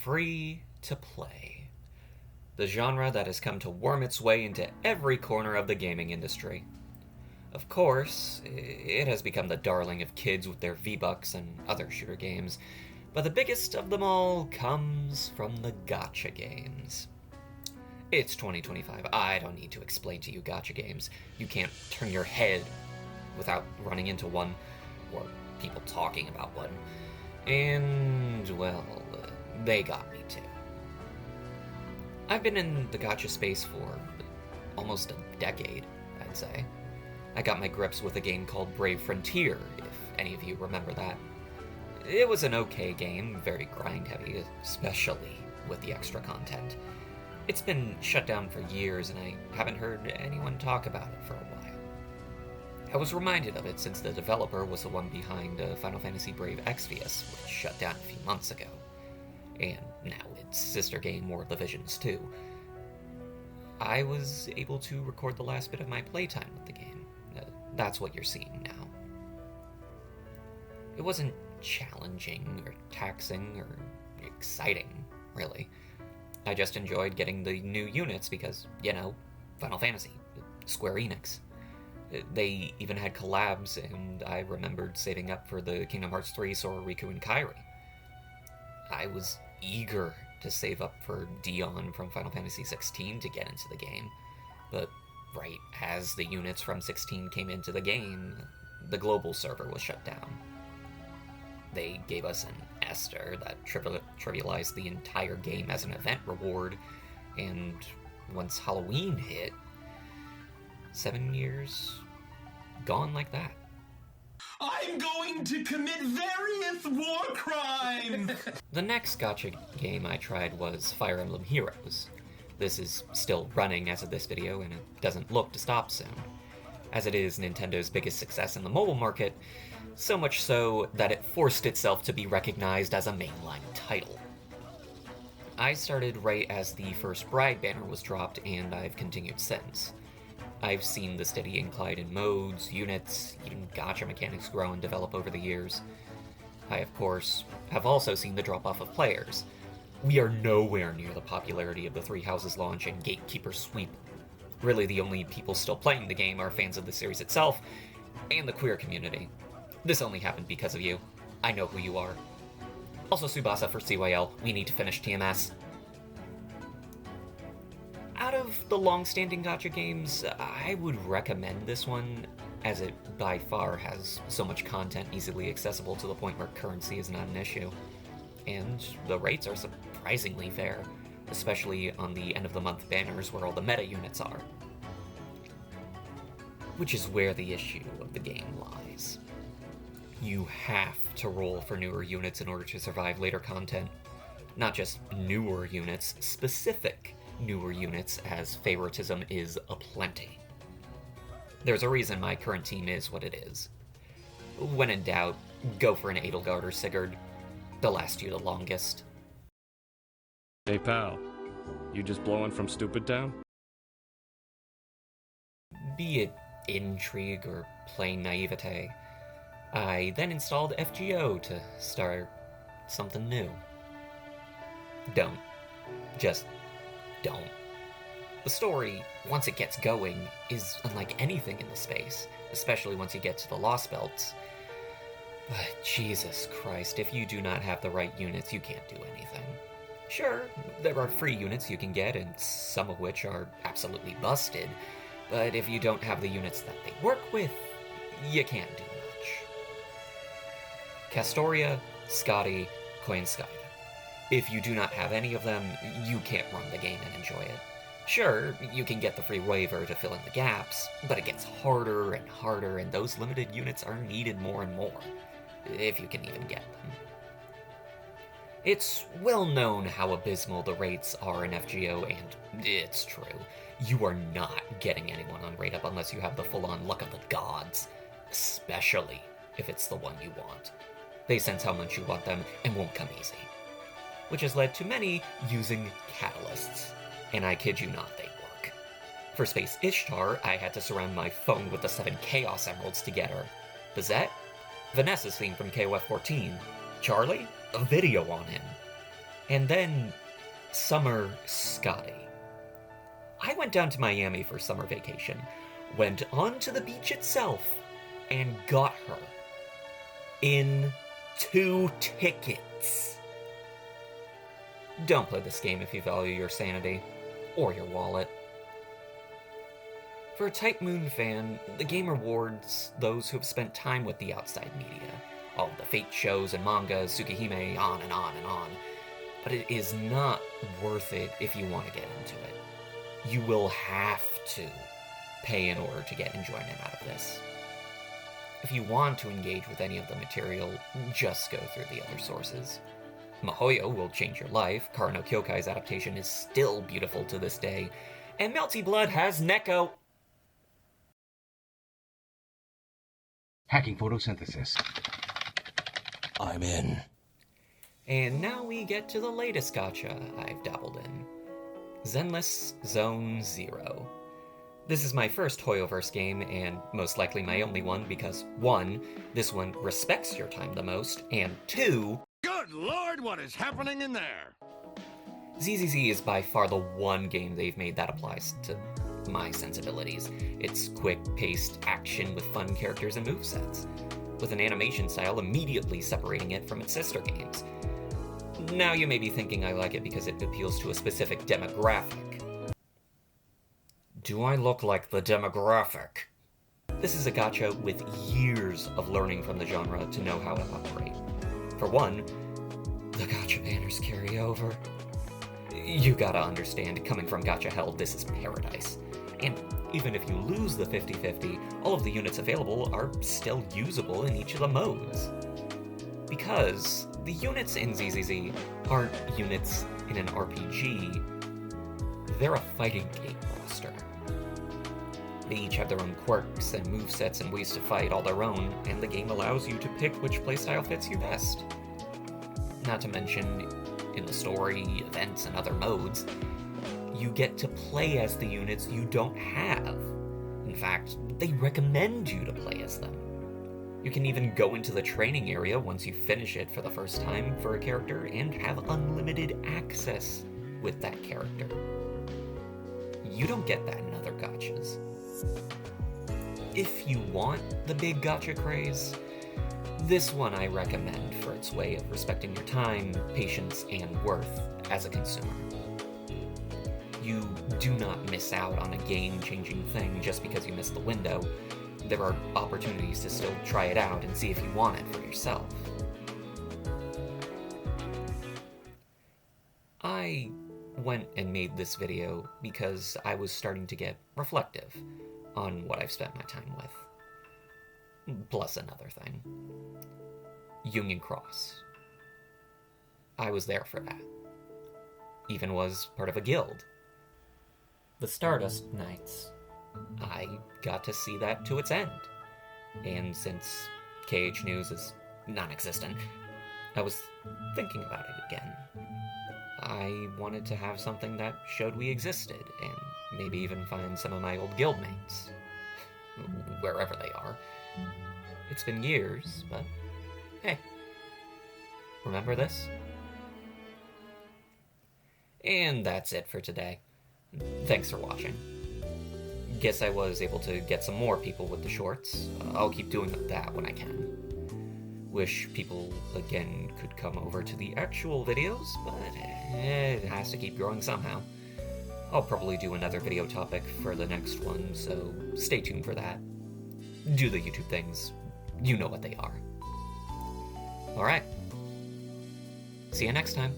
free to play. The genre that has come to worm its way into every corner of the gaming industry. Of course, it has become the darling of kids with their V-Bucks and other shooter games, but the biggest of them all comes from the gacha games. It's 2025. I don't need to explain to you gacha games. You can't turn your head without running into one, or people talking about one. And, well, they got me too. I've been in the gacha space for almost a decade, I'd say. I got my grips with a game called Brave Frontier, if any of you remember that. It was an okay game, very grind-heavy, especially with the extra content. It's been shut down for years, and I haven't heard anyone talk about it for a while. I was reminded of it since the developer was the one behind Final Fantasy Brave Exvius, which shut down a few months ago. And now its sister game, War of the Visions 2. I was able to record the last bit of my playtime with the game. That's what you're seeing now. It wasn't challenging or taxing or exciting, really. I just enjoyed getting the new units because, you know, Final Fantasy, Square Enix. They even had collabs, and I remembered saving up for the Kingdom Hearts 3 Sora, Riku, and Kairi. I was eager to save up for Dion from Final Fantasy 16 to get into the game, but right as the units from 16 came into the game, the global server was shut down. They gave us an Esther that trivialized the entire game as an event reward, and once Halloween hit, 7 years gone like that. I'm going to commit various war crimes! The next gacha game I tried was Fire Emblem Heroes. This is still running as of this video, and it doesn't look to stop soon, as it is Nintendo's biggest success in the mobile market, so much so that it forced itself to be recognized as a mainline title. I started right as the first Bride banner was dropped, and I've continued since. I've seen the steady incline in modes, units, even gacha mechanics grow and develop over the years. I, of course, have also seen the drop-off of players. We are nowhere near the popularity of the Three Houses launch and Gatekeeper sweep. Really, the only people still playing the game are fans of the series itself, and the queer community. This only happened because of you. I know who you are. Also, Tsubasa for CYL, we need to finish TMS. Out of the long-standing gacha games, I would recommend this one, as it by far has so much content easily accessible to the point where currency is not an issue. And the rates are surprisingly fair, especially on the end-of-the-month banners where all the meta units are. Which is where the issue of the game lies. You have to roll for newer units in order to survive later content. Not just newer units, specific newer units, as favoritism is aplenty. There's a reason my current team is what it is. When in doubt, go for an Edelgard or Sigurd. They'll last you the longest. Hey pal, you just blowing from Stupid Town? Be it intrigue or plain naivete, I then installed FGO to start something new. Don't. Just don't. The story, once it gets going, is unlike anything in the space, especially once you get to the Lost Belts. But Jesus Christ, if you do not have the right units, you can't do anything. Sure, there are free units you can get, and some of which are absolutely busted, but if you don't have the units that they work with, you can't do much. Castoria, Scotty, Koenskaya. If you do not have any of them, you can't run the game and enjoy it. Sure, you can get the free waiver to fill in the gaps, but it gets harder and harder, and those limited units are needed more and more, if you can even get them. It's well known how abysmal the rates are in FGO, and it's true. You are not getting anyone on rate up unless you have the full-on luck of the gods, especially if it's the one you want. They sense how much you want them and won't come easy. Which has led to many using catalysts. And I kid you not, they work. For Space Ishtar, I had to surround my phone with the 7 Chaos Emeralds to get her. Bizette? Vanessa's theme from KOF 14. Charlie? A video on him. And then Summer Scotty. I went down to Miami for summer vacation, went onto the beach itself, and got her in 2 tickets. Don't play this game if you value your sanity or your wallet. For a Type Moon fan, the game rewards those who have spent time with the outside media, all of the Fate shows and mangas, Tsukihime, on and on and on. But it is not worth it if you want to get into it. You will have to pay in order to get enjoyment out of this. If you want to engage with any of the material, just go through the other sources. Mihoyo will change your life, Kara no Kyokai's adaptation is still beautiful to this day, and Melty Blood has Neko. Hacking photosynthesis. I'm in. And now we get to the latest gacha I've dabbled in. Zenless Zone Zero. This is my first Hoyoverse game, and most likely my only one, because 1, this one respects your time the most, and 2... Good lord, what is happening in there? ZZZ is by far the one game they've made that applies to my sensibilities. It's quick-paced action with fun characters and movesets, with an animation style immediately separating it from its sister games. Now you may be thinking I like it because it appeals to a specific demographic. Do I look like the demographic? This is a gacha with years of learning from the genre to know how to operate. For one, the gacha banners carry over. You gotta understand, coming from gacha hell, this is paradise. And even if you lose the 50-50, all of the units available are still usable in each of the modes. Because the units in ZZZ aren't units in an RPG, they're a fighting game roster. They each have their own quirks and movesets and ways to fight all their own, and the game allows you to pick which playstyle fits you best. Not to mention, in the story, events, and other modes, you get to play as the units you don't have. In fact, they recommend you to play as them. You can even go into the training area once you finish it for the first time for a character and have unlimited access with that character. You don't get that in other gachas. If you want the big gacha craze, this one I recommend for its way of respecting your time, patience, and worth as a consumer. You do not miss out on a game-changing thing just because you missed the window. There are opportunities to still try it out and see if you want it for yourself. I went and made this video because I was starting to get reflective on what I've spent my time with. Plus another thing. Union Cross. I was there for that. Even was part of a guild. The Stardust Knights. I got to see that to its end. And since KH News is non-existent, I was thinking about it again. I wanted to have something that showed we existed, and maybe even find some of my old guildmates. Wherever they are. It's been years, but hey. Remember this? And that's it for today. Thanks for watching. Guess I was able to get some more people with the shorts. I'll keep doing that when I can. Wish people, again, could come over to the actual videos, but it has to keep growing somehow. I'll probably do another video topic for the next one, so stay tuned for that. Do the YouTube things. You know what they are. Alright. See you next time.